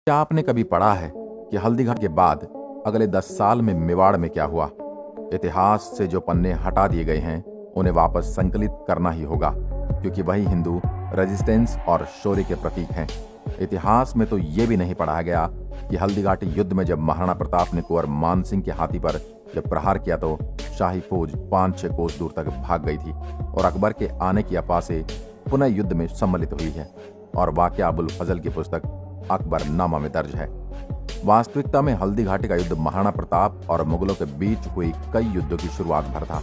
क्या आपने कभी पढ़ा है कि हल्दीघाटी के बाद अगले 10 साल में मेवाड़ में क्या हुआ? इतिहास से जो पन्ने हटा दिए गए हैं उन्हें वापस संकलित करना ही होगा, क्योंकि वही हिंदू रेजिस्टेंस और शौर्य के प्रतीक हैं। इतिहास में तो ये भी नहीं पढ़ा गया कि हल्दीघाटी युद्ध में जब महाराणा प्रताप ने कुंवर मानसिंह के हाथी पर जब प्रहार किया तो शाही फौज 5-6 कोस दूर तक भाग गई थी और अकबर के आने की अफवाह से पुनः युद्ध में सम्मिलित हुई है। और वाक़या अबुल फजल की पुस्तक अकबरनामा में दर्ज है। वास्तविकता में हल्दीघाटी का युद्ध महाराणा प्रताप और मुगलों के बीच हुई कई युद्धों की शुरुआत भर था।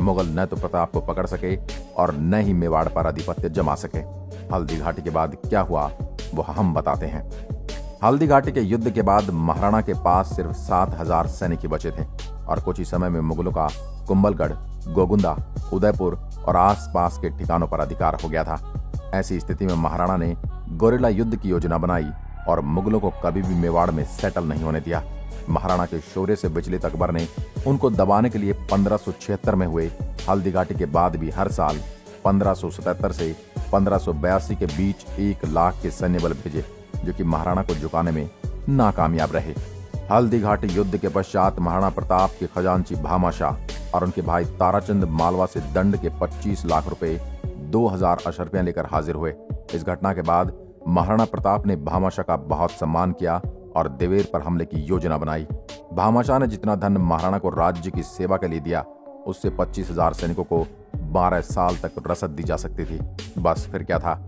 मुगल न तो प्रताप को पकड़ सके और न ही मेवाड़ पर आधिपत्य जमा सके। हल्दीघाटी के बाद क्या हुआ वो हम बताते हैं। हल्दीघाटी के युद्ध के बाद महाराणा के पास सिर्फ 7,000 सैनिक ही बचे थे और कुछ ही समय में मुगलों का कुंभलगढ़, गोगुंदा, उदयपुर और आसपास के ठिकानों पर अधिकार हो गया था। ऐसी स्थिति में महाराणा ने गोरिल्ला युद्ध की योजना बनाई और मुगलों को कभी भी मेवाड़ में सेटल नहीं होने दिया। महाराणा के शौर्य से विचलित अकबर ने उनको दबाने के लिए 1576 में हुए हल्दीघाटी के बाद भी हर साल 1577 से 1582 के बीच 1 लाख के सैन्य बल भेजे, जो कि महाराणा को झुकाने में नाकामयाब रहे। हल्दीघाटी युद्ध के पश्चात महाराणा प्रताप के खजांची भामाशाह और उनके भाई ताराचंद मालवा से दंड के 25 लाख रुपए 2000 अशर्फियां लेकर हाजिर हुए। इस घटना के बाद महाराणा प्रताप ने भामाशाह का बहुत सम्मान किया और देवेर पर हमले की योजना बनाई। भामाशाह ने जितना धन महाराणा को राज्य की सेवा के लिए दिया, उससे 25,000 सैनिकों को 12 साल तक रसद दी जा सकती थी। बस फिर क्या था,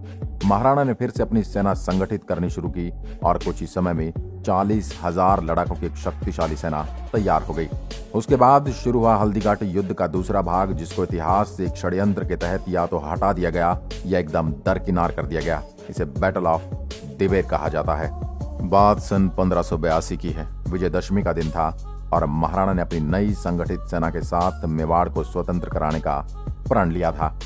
महाराणा ने फिर से अपनी सेना संगठित करनी शुरू की और कुछ ही समय में 40,000 लड़ाकों की एक शक्तिशाली सेना तैयार हो गई। उसके बाद शुरू हुआ हल्दीघाटी युद्ध का दूसरा भाग, जिसको इतिहास से एक षड्यंत्र के तहत या तो हटा दिया गया या एकदम दरकिनार कर दिया गया। इसे बैटल ऑफ दिवेर कहा जाता है। बात सन 1582 की है। विजयदशमी का दिन था और महाराणा ने अपनी नई संगठित सेना के साथ मेवाड़ को स्वतंत्र कराने का प्रण लिया था।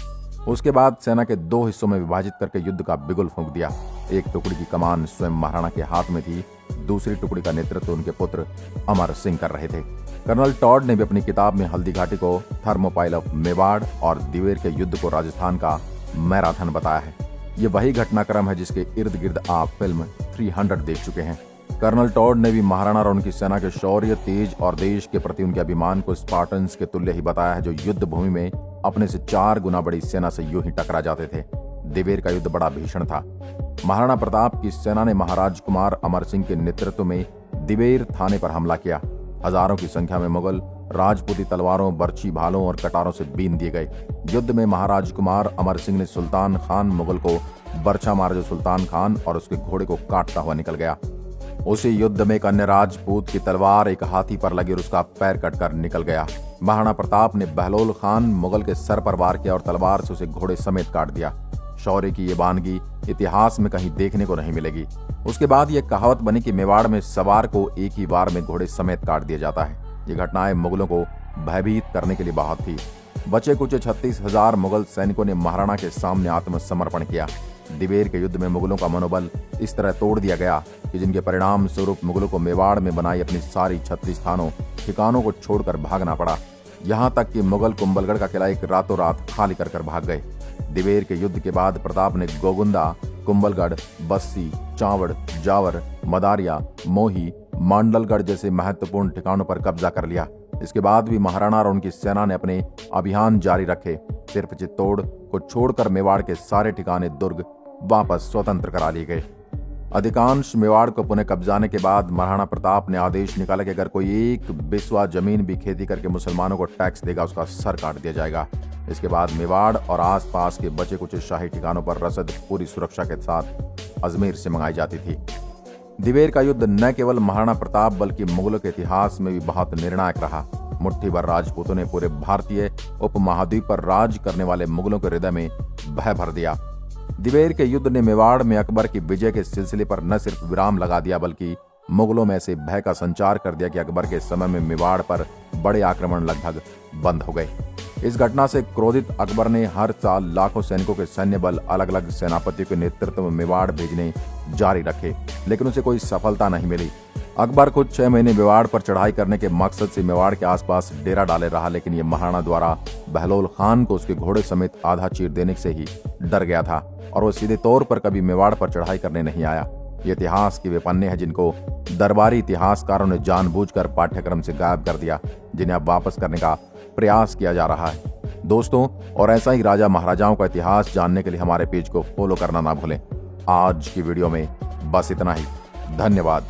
उसके बाद सेना के 2 हिस्सों में विभाजित करके युद्ध का बिगुल फूंक दिया। एक टुकड़ी की कमान स्वयं महाराणा के हाथ में थी, दूसरी टुकड़ी का नेतृत्व उनके पुत्र अमर सिंह कर रहे थे। कर्नल टॉड ने भी अपनी किताब में हल्दीघाटी को थर्मोपाइल ऑफ मेवाड़ और दिवेर के युद्ध को राजस्थान का मैराथन बताया है। ये वही घटनाक्रम है जिसके इर्द गिर्द आप फिल्म 300 देख चुके हैं। कर्नल टॉड ने भी महाराणा और उनकी सेना के शौर्य, तेज और देश के प्रति उनके अभिमान को स्पार्टन्स के तुल्य ही बताया है, जो युद्ध भूमि में अपने से 4 गुना बड़ी सेना से यूं ही टकरा जाते थे। दिवेर का युद्ध बड़ा भीषण था। महाराणा प्रताप की सेना ने महाराज कुमार अमर सिंह के नेतृत्व में दिवेर थाने पर हमला किया। हजारों की संख्या में मुगल राजपूती तलवारों, बर्छी भालों और कटारों से बीन दिए गए। युद्ध में महाराज कुमार अमर सिंह ने सुल्तान खान मुगल को बर्छा मारा, जो सुल्तान खान और उसके घोड़े को काटता हुआ निकल गया। उसी युद्ध में एक अन्य राजपूत की तलवार एक हाथी पर लगी और उसका पैर कटकर निकल गया। महाराणा प्रताप ने बहलोल खान मुगल के सर पर वार किया और तलवार से उसे घोड़े समेत काट दिया। शौर्य की ये वानगी इतिहास में कहीं देखने को नहीं मिलेगी। उसके बाद ये कहावत बनी कि मेवाड़ में सवार को एक ही वार में घोड़े समेत काट दिया जाता है। ये घटनाएं मुगलों को भयभीत करने के लिए बहुत थी। बचे कुछ 36,000 मुगल सैनिकों ने महाराणा के सामने आत्मसमर्पण किया। दिवेर के युद्ध में मुगलों का मनोबल इस तरह तोड़ दिया गया कि जिनके परिणाम स्वरूप मुगलों को मेवाड़ में बनाई अपनी सारी 36 थानों ठिकानों को छोड़कर भागना पड़ा। यहाँ तक कि मुगल कुंभलगढ़ का किला एक रातों रात खाली कर भाग गए। दिवेर के युद्ध के बाद प्रताप ने गोगुंदा, कुंभलगढ़, बस्सी, चावड़, जावर, मदारिया, मोही, मांडलगढ़ जैसे महत्वपूर्ण ठिकानों पर कब्जा कर लिया। इसके बाद भी महाराणा और उनकी सेना ने अपने अभियान जारी रखे। सिर्फ चित्तौड़ को छोड़कर मेवाड़ के सारे ठिकाने, दुर्ग वापस स्वतंत्र करा लिए गए। अधिकांश मेवाड़ को पुनः कब्जाने के बाद महाराणा प्रताप ने आदेश निकाला कि अगर कोई एक बिस्वा जमीन भी खेती करके मुसलमानों को टैक्स देगा, उसका सर काट दिया जाएगा। इसके बाद मेवाड़ और आसपास के बचे कुछ शाही ठिकानों पर रसद पूरी सुरक्षा के साथ अजमेर से मंगाई जाती थी। दिवेर का युद्ध न केवल महाराणा प्रताप बल्कि मुगलों के इतिहास में भी बहुत निर्णायक रहा। मुट्ठी भर राजपूतों ने पूरे भारतीय उपमहाद्वीप पर राज करने वाले मुगलों के हृदय में भय भर दिया। दिवेर के युद्ध ने मेवाड़ में अकबर की विजय के सिलसिले पर न सिर्फ विराम लगा दिया, बल्कि मुगलों में ऐसे भय का संचार कर दिया कि अकबर के समय में मेवाड़ पर बड़े आक्रमण लगभग बंद हो गए। इस घटना से क्रोधित अकबर ने हर साल लाखों सैनिकों के सैन्य बल अलग अलग सेनापतियों के नेतृत्व में मेवाड़ भेजने जारी रखे, लेकिन उसे कोई सफलता नहीं मिली। अकबर कुछ 6 महीने मेवाड़ पर चढ़ाई करने के मकसद से मेवाड़ के आसपास डेरा डाले रहा, लेकिन ये महाराणा द्वारा बहलोल खान को उसके घोड़े समेत आधा चीर देने से ही डर गया था और वो सीधे तौर पर कभी मेवाड़ पर चढ़ाई करने नहीं आया। ये इतिहास के वे पन्ने हैं जिनको दरबारी इतिहासकारों ने जानबूझकर पाठ्यक्रम से गायब कर दिया, जिन्हें अब वापस करने का प्रयास किया जा रहा है। दोस्तों, और ऐसा ही राजा महाराजाओं का इतिहास जानने के लिए हमारे पेज को फॉलो करना ना भूलें। आज की वीडियो में बस इतना ही। धन्यवाद।